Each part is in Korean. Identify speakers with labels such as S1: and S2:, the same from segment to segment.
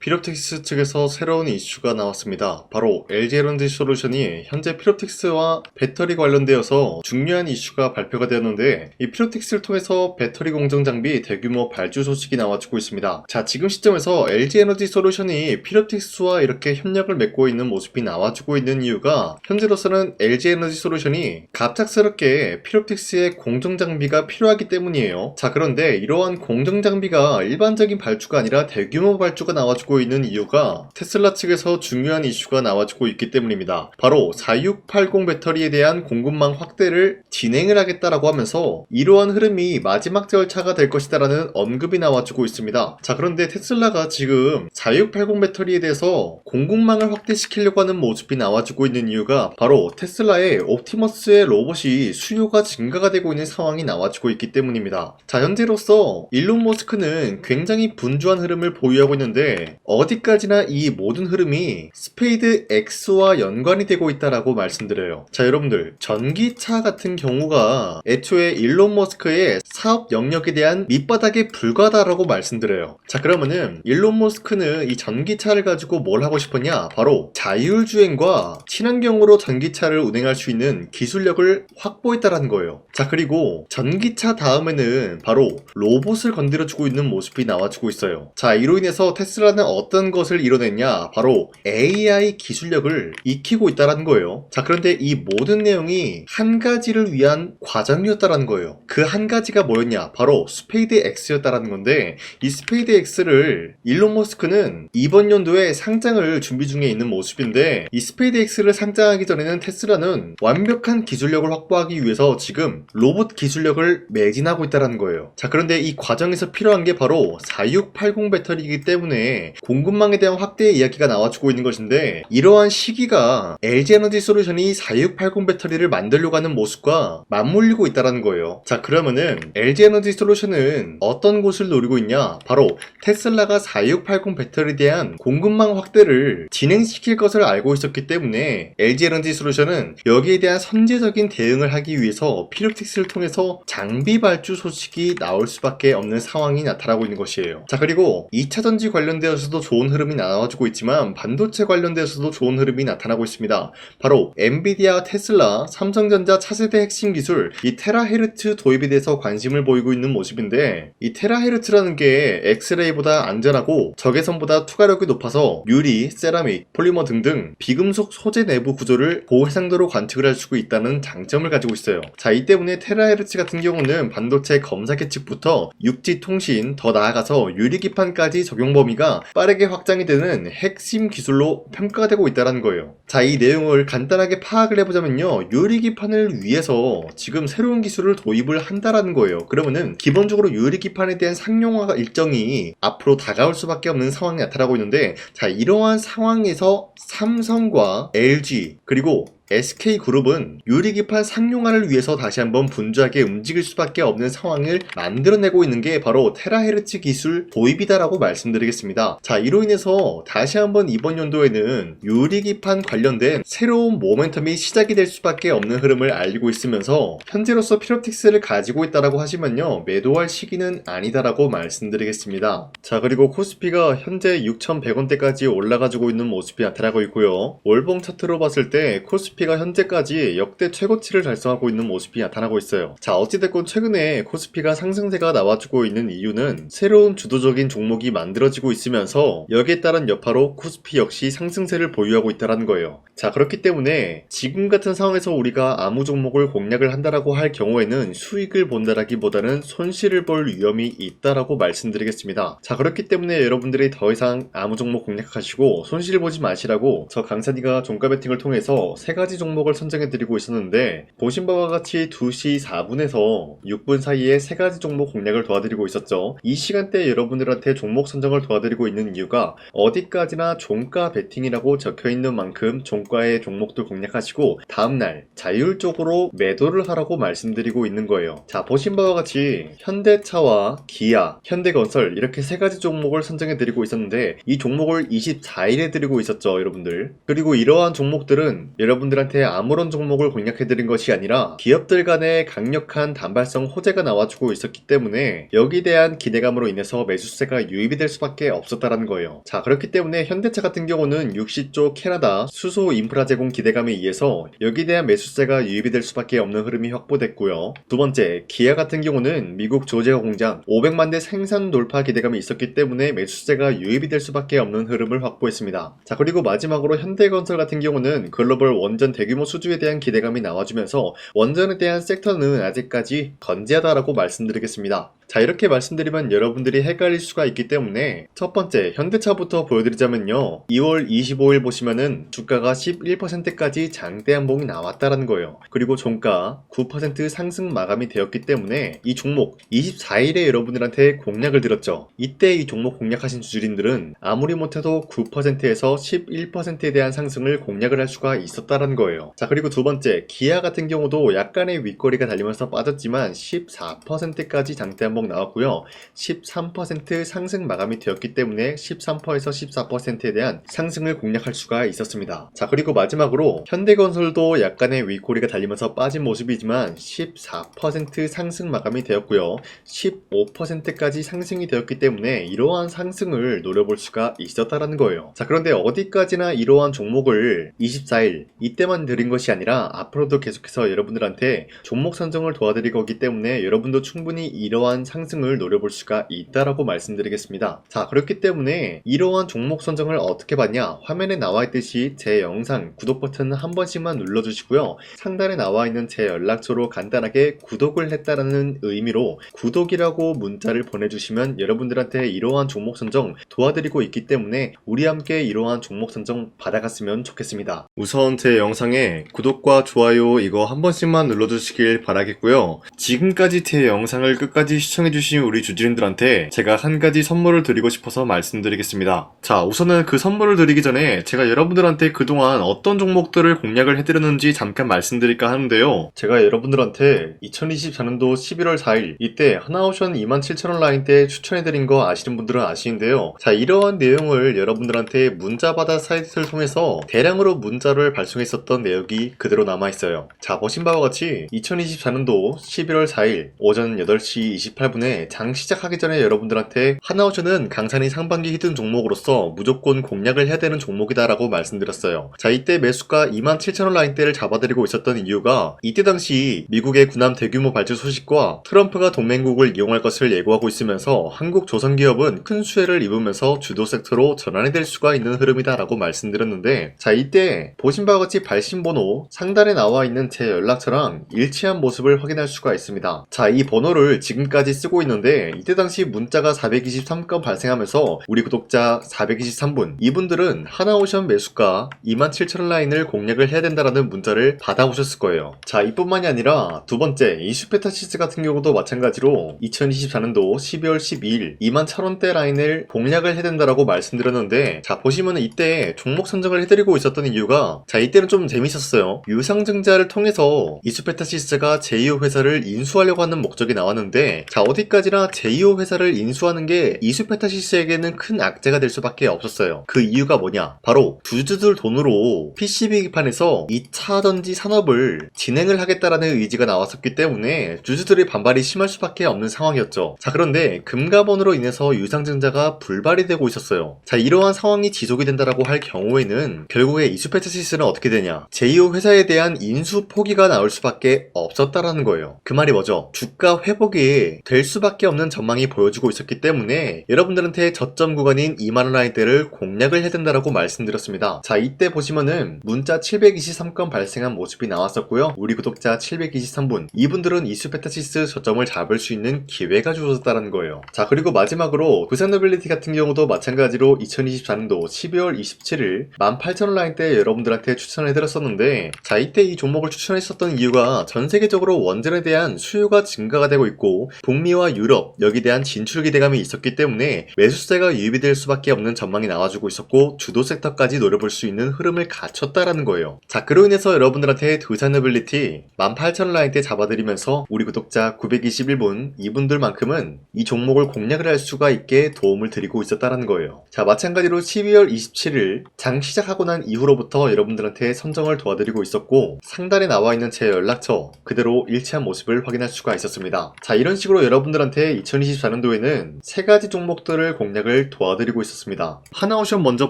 S1: 피롭틱스 측에서 새로운 이슈가 나왔습니다. 바로 LG에너지솔루션이 현재 피롭틱스와 배터리 관련되어서 중요한 이슈가 발표가 되었는데, 이 피롭틱스를 통해서 배터리 공정 장비 대규모 발주 소식이 나와주고 있습니다. 자, 지금 시점에서 LG에너지솔루션이 피롭틱스와 이렇게 협력을 맺고 있는 모습이 나와주고 있는 이유가, 현재로서는 LG에너지솔루션이 갑작스럽게 피롭틱스의 공정 장비가 필요하기 때문이에요. 자, 그런데 이러한 공정 장비가 일반적인 발주가 아니라 대규모 발주가 나와주고 있는 이유가 테슬라 측에서 중요한 이슈가 나와주고 있기 때문입니다. 바로 4680 배터리에 대한 공급망 확대를 진행을 하겠다라고 하면서 이러한 흐름이 마지막 절차가 될 것이다라는 언급이 나와주고 있습니다. 자, 그런데 테슬라가 지금 4680 배터리에 대해서 공급망을 확대시키려고 하는 모습이 나와주고 있는 이유가 바로 테슬라의 옵티머스의 로봇이 수요가 증가가 되고 있는 상황이 나와주고 있기 때문입니다. 자, 현재로서 일론 머스크는 굉장히 분주한 흐름을 보유하고 있는데, 어디까지나 이 모든 흐름이 스페이드 X와 연관이 되고 있다라고 말씀드려요. 자, 여러분들, 전기차 같은 경우가 애초에 일론 머스크의 사업 영역에 대한 밑바닥에 불과하다라고 말씀드려요. 자, 그러면은 일론 머스크는 이 전기차를 가지고 뭘 하고 싶었냐? 바로 자율주행과 친환경으로 전기차를 운행할 수 있는 기술력을 확보했다라는 거예요. 자, 그리고 전기차 다음에는 바로 로봇을 건드려주고 있는 모습이 나와주고 있어요. 자, 이로 인해서 테슬라는 어떤 것을 이뤄냈냐? 바로 AI 기술력을 익히고 있다는 거예요. 자, 그런데 이 모든 내용이 한 가지를 위한 과정이었다는 거예요. 그 한 가지가 뭐였냐? 바로 스페이드 X였다는 건데, 이 스페이드 X를 일론 머스크는 이번 연도에 상장을 준비 중에 있는 모습인데, 이 스페이드 X를 상장하기 전에는 테슬라는 완벽한 기술력을 확보하기 위해서 지금 로봇 기술력을 매진하고 있다는 거예요. 자, 그런데 이 과정에서 필요한 게 바로 4680 배터리이기 때문에 공급망에 대한 확대의 이야기가 나와주고 있는 것인데, 이러한 시기가 LG에너지솔루션이 4680 배터리를 만들려고 하는 모습과 맞물리고 있다는 거예요. 자, 그러면은 LG에너지솔루션은 어떤 곳을 노리고 있냐? 바로 테슬라가 4680 배터리에 대한 공급망 확대를 진행시킬 것을 알고 있었기 때문에 LG에너지솔루션은 여기에 대한 선제적인 대응을 하기 위해서 피롭틱스를 통해서 장비 발주 소식이 나올 수밖에 없는 상황이 나타나고 있는 것이에요. 자, 그리고 2차전지 관련되어서도 좋은 흐름이 나와주고 있지만 반도체 관련되어서도 좋은 흐름이 나타나고 있습니다. 바로 엔비디아, 테슬라, 삼성전자 차세대 핵심 기술 이 테라헤르츠 도입에 대해서 관심을 보이고 있는 모습인데, 이 테라헤르츠라는 게 엑스레이보다 안전하고 적외선보다 투과력이 높아서 유리, 세라믹, 폴리머 등등 비금속 소재 내부 구조를 고해상도로 관측을 할 수 있다는 장점을 가지고 있어요. 자, 이 때문에 테라헤르츠 같은 경우는 반도체 검사 계측부터 육지 통신, 더 나아가서 유리기판까지 적용 범위가 빠르게 확장이 되는 핵심 기술로 평가가 되고 있다는 거예요. 자, 이 내용을 간단하게 파악을 해보자면요, 유리기판을 위해서 지금 새로운 기술을 도입을 한다라는 거예요. 그러면은 기본적으로 유리기판에 대한 상용화 일정이 앞으로 다가올 수밖에 없는 상황이 나타나고 있는데, 자, 이러한 상황에서 삼성과 LG 그리고 SK그룹은 유리기판 상용화를 위해서 다시 한번 분주하게 움직일 수밖에 없는 상황을 만들어내고 있는 게 바로 테라헤르츠 기술 도입이다라고 말씀드리겠습니다. 자, 이로 인해서 다시 한번 이번 연도에는 유리기판 관련된 새로운 모멘텀이 시작이 될 수밖에 없는 흐름을 알리고 있으면서, 현재로서 피롭틱스를 가지고 있다라고 하시면요, 매도할 시기는 아니다라고 말씀드리겠습니다. 자, 그리고 코스피가 현재 6,100원대까지 올라가지고 있는 모습이 나타나고 있고요. 월봉 차트로 봤을 때 코스피가 현재까지 역대 최고치를 달성하고 있는 모습이 나타나고 있어요. 자, 어찌됐건 최근에 코스피가 상승세가 나와주고 있는 이유는 새로운 주도적인 종목이 만들어지고 있으면서 여기에 따른 여파로 코스피 역시 상승세를 보유하고 있다는 거예요. 자, 그렇기 때문에 지금 같은 상황에서 우리가 아무 종목을 공략을 한다라고 할 경우에는 수익을 본다라기보다는 손실을 볼 위험이 있다라고 말씀드리겠습니다. 자, 그렇기 때문에 여러분들이 더 이상 아무 종목 공략하시고 손실 보지 마시라고 저 강산이가 종가 베팅을 통해서 세 가지 종목을 선정해드리고 있었는데, 보신 바와 같이 2시 4분에서 6분 사이에 세 가지 종목 공략을 도와드리고 있었죠. 이 시간대에 여러분들한테 종목 선정을 도와드리고 있는 이유가 어디까지나 종가 베팅이라고 적혀있는 만큼 종가의 종목들 공략하시고 다음날 자율적으로 매도를 하라고 말씀드리고 있는 거예요. 자, 보신 바와 같이 현대차와 기아, 현대건설 이렇게 세 가지 종목을 선정해드리고 있었는데, 이 종목을 24일에 드리고 있었죠, 여러분들. 그리고 이러한 종목들은 여러분들 여러분들한테 아무런 종목을 공략해드린 것이 아니라 기업들 간의 강력한 단발성 호재가 나와주고 있었기 때문에 여기에 대한 기대감으로 인해서 매수세가 유입이 될 수밖에 없었다라는 거예요. 자, 그렇기 때문에 현대차 같은 경우는 60조 캐나다 수소 인프라 제공 기대감에 의해서 여기에 대한 매수세가 유입이 될 수밖에 없는 흐름이 확보됐고요. 두 번째, 기아 같은 경우는 미국 조지아 공장 500만 대 생산 돌파 기대감이 있었기 때문에 매수세가 유입이 될 수밖에 없는 흐름을 확보했습니다. 자, 그리고 마지막으로 현대건설 같은 경우는 글로벌 원전 대규모 수주에 대한 기대감이 나와주면서 원전에 대한 섹터는 아직까지 건재하다라고 말씀드리겠습니다. 자, 이렇게 말씀드리면 여러분들이 헷갈릴 수가 있기 때문에 첫 번째 현대차부터 보여드리자면요, 2월 25일 보시면은 주가가 11%까지 장대 한봉이 나왔다라는 거예요. 그리고 종가 9% 상승 마감이 되었기 때문에 이 종목 24일에 여러분들한테 공략을 드렸죠. 이때 이 종목 공략하신 주주님들은 아무리 못해도 9%에서 11%에 대한 상승을 공략을 할 수가 있었다라는 거예요. 자, 그리고 두 번째, 기아 같은 경우도 약간의 윗거리가 달리면서 빠졌지만 14%까지 장대 한봉 나왔고요. 13% 상승 마감이 되었기 때문에 13%에서 14%에 대한 상승을 공략할 수가 있었습니다. 자, 그리고 마지막으로 현대건설도 약간의 윗꼬리가 달리면서 빠진 모습이지만 14% 상승 마감이 되었고요. 15%까지 상승이 되었기 때문에 이러한 상승을 노려볼 수가 있었다라는 거예요. 자, 그런데 어디까지나 이러한 종목을 24일 이때만 드린 것이 아니라 앞으로도 계속해서 여러분들한테 종목 선정을 도와드릴 거기 때문에 여러분도 충분히 이러한 상승을 노려볼 수가 있다라고 말씀드리겠습니다. 자, 그렇기 때문에 이러한 종목 선정을 어떻게 받냐, 화면에 나와 있듯이 제 영상 구독 버튼 한 번씩만 눌러주시고요. 상단에 나와 있는 제 연락처로 간단하게 구독을 했다라는 의미로 구독이라고 문자를 보내주시면 여러분들한테 이러한 종목 선정 도와드리고 있기 때문에 우리 함께 이러한 종목 선정 받아갔으면 좋겠습니다. 우선 제 영상에 구독과 좋아요 이거 한 번씩만 눌러주시길 바라겠고요. 지금까지 제 영상을 끝까지 시청해주신 우리 주주님들한테 제가 한 가지 선물을 드리고 싶어서 말씀드리겠습니다. 자, 우선은 그 선물을 드리기 전에 제가 여러분들한테 그동안 어떤 종목들을 공략을 해드렸는지 잠깐 말씀드릴까 하는데요. 제가 여러분들한테 2024년도 11월 4일 이때 하나오션 27,000원 라인 때 추천해드린 거 아시는 분들은 아시는데요. 자, 이러한 내용을 여러분들한테 문자받아 사이트를 통해서 대량으로 문자를 발송했었던 내역이 그대로 남아있어요. 자, 보신 바와 같이 2024년도 11월 4일 오전 8시 28분에 장 시작하기 전에 여러분들한테 하나오션은 강산이 상반기 히든 종목으로서 무조건 공략을 해야 되는 종목이다 라고 말씀드렸어요. 자, 이때 매수가 27,000원 라인대를 잡아드리고 있었던 이유가 이때 당시 미국의 군함 대규모 발주 소식과 트럼프가 동맹국을 이용할 것을 예고하고 있으면서 한국 조선기업은 큰 수혜를 입으면서 주도 섹터로 전환이 될 수가 있는 흐름이다 라고 말씀드렸는데, 자, 이때 보신 바와 같이 발신번호 상단에 나와 있는 제 연락처랑 일치한 모습을 확인할 수가 있습니다. 자, 이 번호를 지금까지 쓰고 있는데 이때 당시 문자가 423건 발생하면서 우리 구독자 423분 이분들은 하나오션 매수가 27,000원 라인을 공략을 해야 된다라는 문자를 받아오셨을 거예요. 자, 이뿐만이 아니라 두 번째 이슈페타시스 같은 경우도 마찬가지로 2024년도 12월 12일 21,000원대 라인을 공략을 해야 된다라고 말씀드렸는데, 자, 보시면 이때 종목 선정을 해드리고 있었던 이유가, 자, 이때는 좀 재밌었어요. 유상증자를 통해서 이슈페타시스가 제2호 회사를 인수하려고 하는 목적이 나왔는데, 자, 어디까지나 제2호 회사를 인수하는 게 이슈페타시스에게는 큰 악재가 될 수밖에 없었어요. 그 이유가 뭐냐, 바로 주주들 돈으로 PCB기판에서 2차전지 산업을 진행을 하겠다라는 의지가 나왔었기 때문에 주주들의 반발이 심할 수밖에 없는 상황이었죠. 자, 그런데 금가번으로 인해서 유상증자가 불발이 되고 있었어요. 자, 이러한 상황이 지속이 된다라고 할 경우에는 결국에 이슈페타시스는 어떻게 되냐, 제2호 회사에 대한 인수 포기가 나올 수밖에 없었다라는 거예요. 그 말이 뭐죠? 주가 회복이 될 수밖에 없는 전망이 보여주고 있었기 때문에 여러분들한테 저점 구간인 2만원 라인대를 공략을 해야 된다라고 말씀드렸습니다. 자, 이때 보시면은 문자 723건 발생한 모습이 나왔었고요. 우리 구독자 723분 이분들은 이슈페타시스 저점을 잡을 수 있는 기회가 주어졌다는 거예요. 자, 그리고 마지막으로 부산노빌리티 같은 경우도 마찬가지로 2024년도 12월 27일 18,000원 라인대 여러분들한테 추천해드렸었는데, 자, 이때 이 종목을 추천했었던 이유가 전 세계적으로 원전에 대한 수요가 증가가 되고 있고 북미와 유럽 여기에 대한 진출 기대감이 있었기 때문에 매수세가 유입이 될 수밖에 없는 전망이 나와주고 있었고 주도 섹터까지 노려볼 수 있는 흐름을 갖췄다라는 거예요. 자, 그로 인해서 여러분들한테 두산어빌리티 18,000원 라인대 잡아드리면서 우리 구독자 921분 이분들만큼은 이 종목을 공략을 할 수가 있게 도움을 드리고 있었다는 거예요. 자, 마찬가지로 12월 27일 장 시작하고 난 이후로부터 여러분들한테 선정을 도와드리고 있었고 상단에 나와 있는 제 연락처 그대로 일치한 모습을 확인할 수가 있었습니다. 자, 이런 식으로 여러분들한테 2024년도에는 세 가지 종목들을 공략을 도와드리고 있었습니다. 하나오션 먼저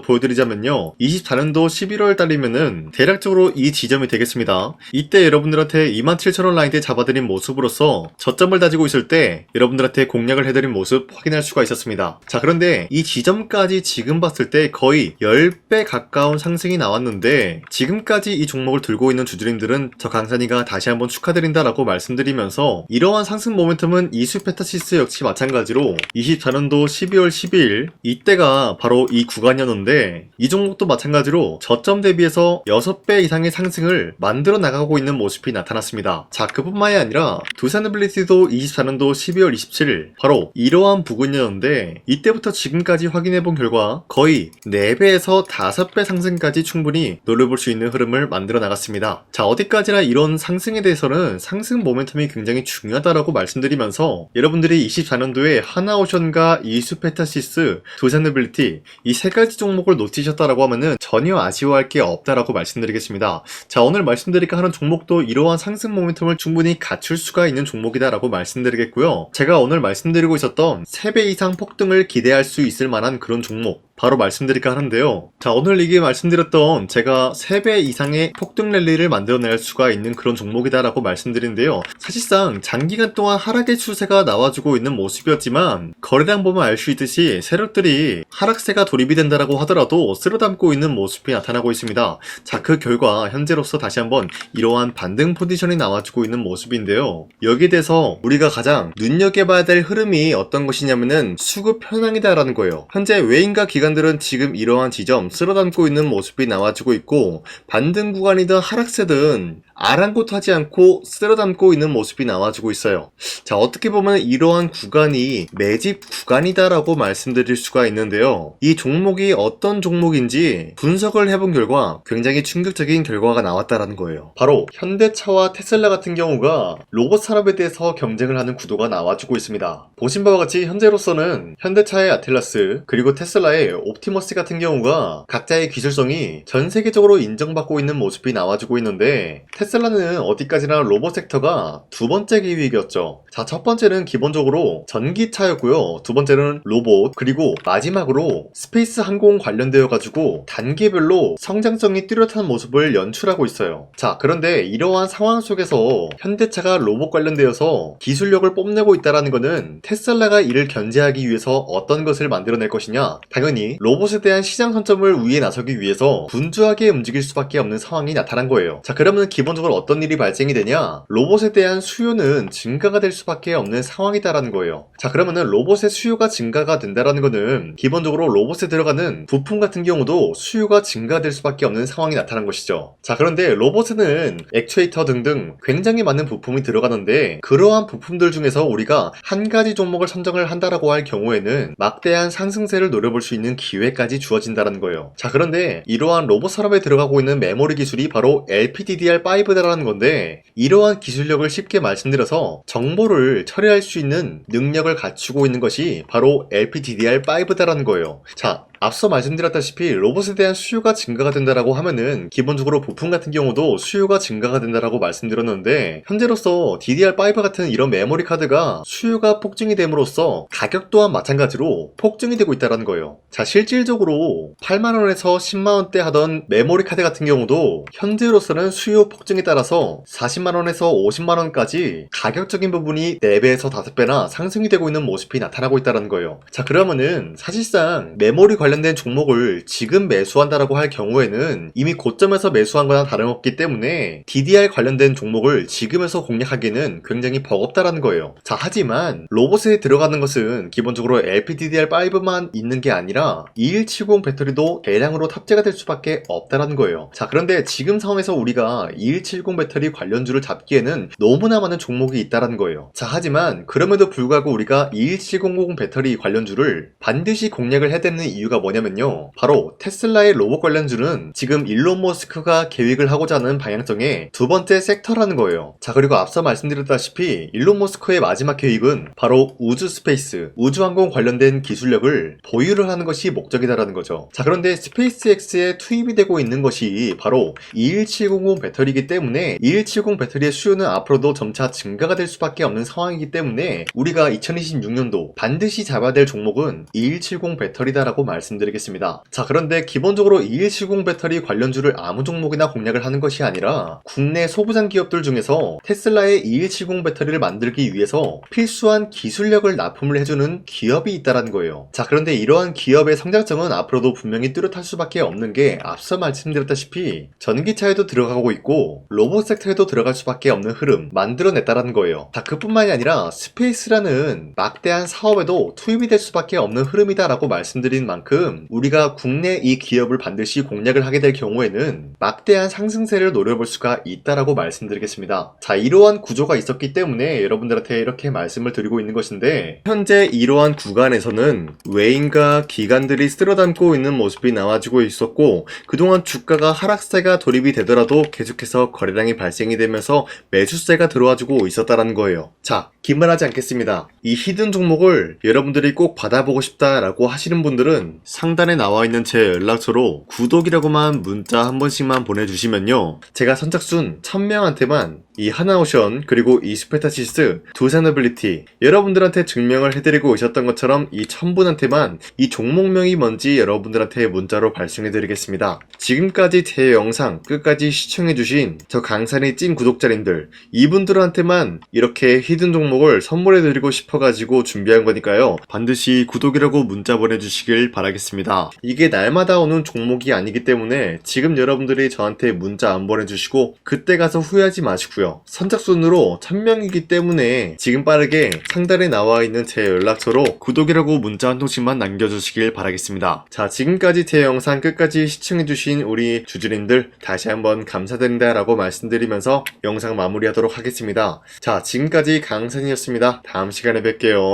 S1: 보여드리자면요, 24년도 11월 달이면은 대략적으로 이 지점이 되겠습니다. 이때 여러분들한테 27,000원 라인대 잡아드린 모습으로서 저점을 다지고 있을 때 여러분들한테 공략을 해드린 모습 확인할 수가 있었습니다. 자, 그런데 이 지점까지 지금 봤을 때 거의 10배 가까운 상승이 나왔는데 지금까지 이 종목을 들고 있는 주주님들은 저 강산이가 다시 한번 축하드린다라고 말씀드리면서 이러한 상승 모멘텀은 이수페타시스 역시 마찬가지로 24년도 12월 12일 이때가 바로 이 구간이었는데 이 종목도 마찬가지로 저점 대비해서 6배 이상의 상승을 만들어 나가고 있는 모습이 나타났습니다. 자, 그뿐만이 아니라 두산어빌리티도 24년도 12월 27일 바로 이러한 부근이었는데 이때부터 지금까지 확인해본 결과 거의 4배에서 5배 상승까지 충분히 노려볼 수 있는 흐름을 만들어 나갔습니다. 자, 어디까지나 이런 상승에 대해서는 상승 모멘텀이 굉장히 중요하다라고 말씀드리면서 여러분들이 24년도에 하나오션과 이수페타시스, 두산어빌리티 이 세 가지 종목을 놓치셨다라고 하면은 전혀 아쉬워할 게 없다라고 말씀드리겠습니다. 자, 오늘 말씀드릴까 하는 종목도 이러한 상승 모멘텀을 충분히 갖출 수가 있는 종목이다라고 말씀드리겠고요. 제가 오늘 말씀드리고 있었던 3배 이상 폭등을 기대할 수 있을 만한 그런 종목 바로 말씀드릴까 하는데요. 자, 오늘 이게 말씀드렸던 제가 3배 이상의 폭등 랠리를 만들어낼 수가 있는 그런 종목이다라고 말씀드린데요. 사실상 장기간 동안 하락의 추세가 나와주고 있는 모습이었지만 거래량 보면 알 수 있듯이 세력들이 하락세가 돌입이 된다라고 하더라도 쓸어담고 있는 모습이 나타나고 있습니다. 자, 그 결과 현재로서 다시 한번 이러한 반등 포지션이 나와주고 있는 모습인데요. 여기에 대해서 우리가 가장 눈여겨봐야 될 흐름이 어떤 것이냐면은 수급 현황이다라는 거예요. 현재 외인과 기관들은 지금 이러한 지점 쓸어담고 있는 모습이 나와주고 있고 반등 구간이든 하락세든 아랑곳하지 않고 쓸어담고 있는 모습이 나와주고 있어요. 자, 어떻게 보면 이러한 구간이 매집 구간이다라고 말씀드릴 수가 있는데요. 이 종목이 어떤 종목인지 분석을 해본 결과 굉장히 충격적인 결과가 나왔다라는 거예요. 바로 현대차와 테슬라 같은 경우가 로봇 산업에 대해서 경쟁을 하는 구도가 나와주고 있습니다. 보신 바와 같이 현재로서는 현대차의 아틀라스 그리고 테슬라의 옵티머스 같은 경우가 각자의 기술성이 전 세계적으로 인정받고 있는 모습이 나와주고 있는데 테슬라는 어디까지나 로봇 섹터가 두 번째 기획이었죠. 자, 첫 번째는 기본적으로 전기차였고요. 두 번째는 로봇, 그리고 마지막으로 스페이스 항공 관련되어 가지고 단계별로 성장성이 뚜렷한 모습을 연출하고 있어요. 자, 그런데 이러한 상황 속에서 현대차가 로봇 관련되어서 기술력을 뽐내고 있다는 것은 테슬라가 이를 견제하기 위해서 어떤 것을 만들어낼 것이냐, 당연히 로봇에 대한 시장 선점을 위해 나서기 위해서 분주하게 움직일 수밖에 없는 상황이 나타난 거예요. 자, 그러면 기본적으로 어떤 일이 발생이 되냐, 로봇에 대한 수요는 증가가 될 수밖에 없는 상황이다라는 거예요. 자, 그러면은 로봇의 수요가 증가가 된다라는 거는 기본적으로 로봇에 들어가는 부품 같은 경우도 수요가 증가될 수밖에 없는 상황이 나타난 것이죠. 자, 그런데 로봇에는 액추에이터 등등 굉장히 많은 부품이 들어가는데 그러한 부품들 중에서 우리가 한 가지 종목을 선정을 한다라고 할 경우에는 막대한 상승세를 노려볼 수 있는 기회까지 주어진다는 거예요. 자, 그런데 이러한 로봇 산업에 들어가고 있는 메모리 기술이 바로 LPDDR5다라는 건데 이러한 기술력을 쉽게 말씀드려서 정보를 처리할 수 있는 능력을 갖추고 있는 것이 바로 LPDDR5다라는 거예요. 자, 앞서 말씀드렸다시피 로봇에 대한 수요가 증가가 된다라고 하면은 기본적으로 부품 같은 경우도 수요가 증가가 된다라고 말씀드렸는데 현재로서 DDR5 같은 이런 메모리 카드가 수요가 폭증이 됨으로써 가격 또한 마찬가지로 폭증이 되고 있다는 거예요. 자, 실질적으로 8만원에서 10만원대 하던 메모리 카드 같은 경우도 현재로서는 수요 폭증에 따라서 40만원에서 50만원까지 가격적인 부분이 4배에서 5배나 상승이 되고 있는 모습이 나타나고 있다는 거예요. 자, 그러면은 사실상 메모리 관련 관련된 종목을 지금 매수한다라고 할 경우에는 이미 고점에서 매수한 거나 다름없기 때문에 DDR 관련된 종목을 지금에서 공략하기는 굉장히 버겁다라는 거예요. 자, 하지만 로봇에 들어가는 것은 기본적으로 LPDDR5만 있는 게 아니라 2170 배터리도 대량으로 탑재가 될 수밖에 없다라는 거예요. 자, 그런데 지금 상황에서 우리가 2170 배터리 관련주를 잡기에는 너무나 많은 종목이 있다라는 거예요. 자, 하지만 그럼에도 불구하고 우리가 2170 배터리 관련주를 반드시 공략을 해야 되는 이유가 뭐냐면요, 바로 테슬라의 로봇 관련주는 지금 일론 머스크가 계획을 하고자 하는 방향성의 두 번째 섹터라는 거예요. 자, 그리고 앞서 말씀드렸다시피 일론 머스크의 마지막 계획은 바로 우주 스페이스, 우주항공 관련된 기술력을 보유를 하는 것이 목적이다라는 거죠. 자, 그런데 스페이스X에 투입이 되고 있는 것이 바로 21700 배터리이기 때문에 2170 배터리의 수요는 앞으로도 점차 증가가 될 수밖에 없는 상황이기 때문에 우리가 2026년도 반드시 잡아야 될 종목은 2170 배터리다라고 말씀드리겠습니다. 자, 그런데 기본적으로 2170 배터리 관련주를 아무 종목이나 공략을 하는 것이 아니라 국내 소부장 기업들 중에서 테슬라의 2170 배터리를 만들기 위해서 필수한 기술력을 납품을 해주는 기업이 있다는 거예요. 자, 그런데 이러한 기업의 성장성은 앞으로도 분명히 뚜렷할 수밖에 없는 게 앞서 말씀드렸다시피 전기차에도 들어가고 있고 로봇 섹터에도 들어갈 수밖에 없는 흐름 만들어냈다는 거예요. 자, 그뿐만이 아니라 스페이스라는 막대한 사업에도 투입이 될 수밖에 없는 흐름이다라고 말씀드린 만큼 우리가 국내 이 기업을 반드시 공략을 하게 될 경우에는 막대한 상승세를 노려볼 수가 있다라고 말씀드리겠습니다. 자, 이러한 구조가 있었기 때문에 여러분들한테 이렇게 말씀을 드리고 있는 것인데, 현재 이러한 구간에서는 외인과 기관들이 쓸어담고 있는 모습이 나와지고 있었고, 그동안 주가가 하락세가 돌입이 되더라도 계속해서 거래량이 발생이 되면서 매수세가 들어와주고 있었다라는 거예요. 자, 기만하지 않겠습니다. 이 히든 종목을 여러분들이 꼭 받아보고 싶다라고 하시는 분들은 상단에 나와 있는 제 연락처로 구독이라고만 문자 한 번씩만 보내주시면요, 제가 선착순 1000명한테만 이 하나오션 그리고 이 스페타시스 두산어빌리티 여러분들한테 증명을 해드리고 있었던 것처럼 이 1000분한테만 이 종목명이 뭔지 여러분들한테 문자로 발송해드리겠습니다. 지금까지 제 영상 끝까지 시청해주신 저 강산의 찐 구독자님들, 이분들한테만 이렇게 히든 종목을 선물해드리고 싶어가지고 준비한 거니까요, 반드시 구독이라고 문자 보내주시길 바라겠습니다. 이게 날마다 오는 종목이 아니기 때문에 지금 여러분들이 저한테 문자 안 보내주시고 그때 가서 후회하지 마시고요, 선착순으로 1000명이기 때문에 지금 빠르게 상단에 나와 있는 제 연락처로 구독이라고 문자 한 통씩만 남겨주시길 바라겠습니다. 자, 지금까지 제 영상 끝까지 시청해주신 우리 주주님들 다시 한번 감사드린다 라고 말씀드리면서 영상 마무리하도록 하겠습니다. 자, 지금까지 강산이었습니다. 다음 시간에 뵐게요.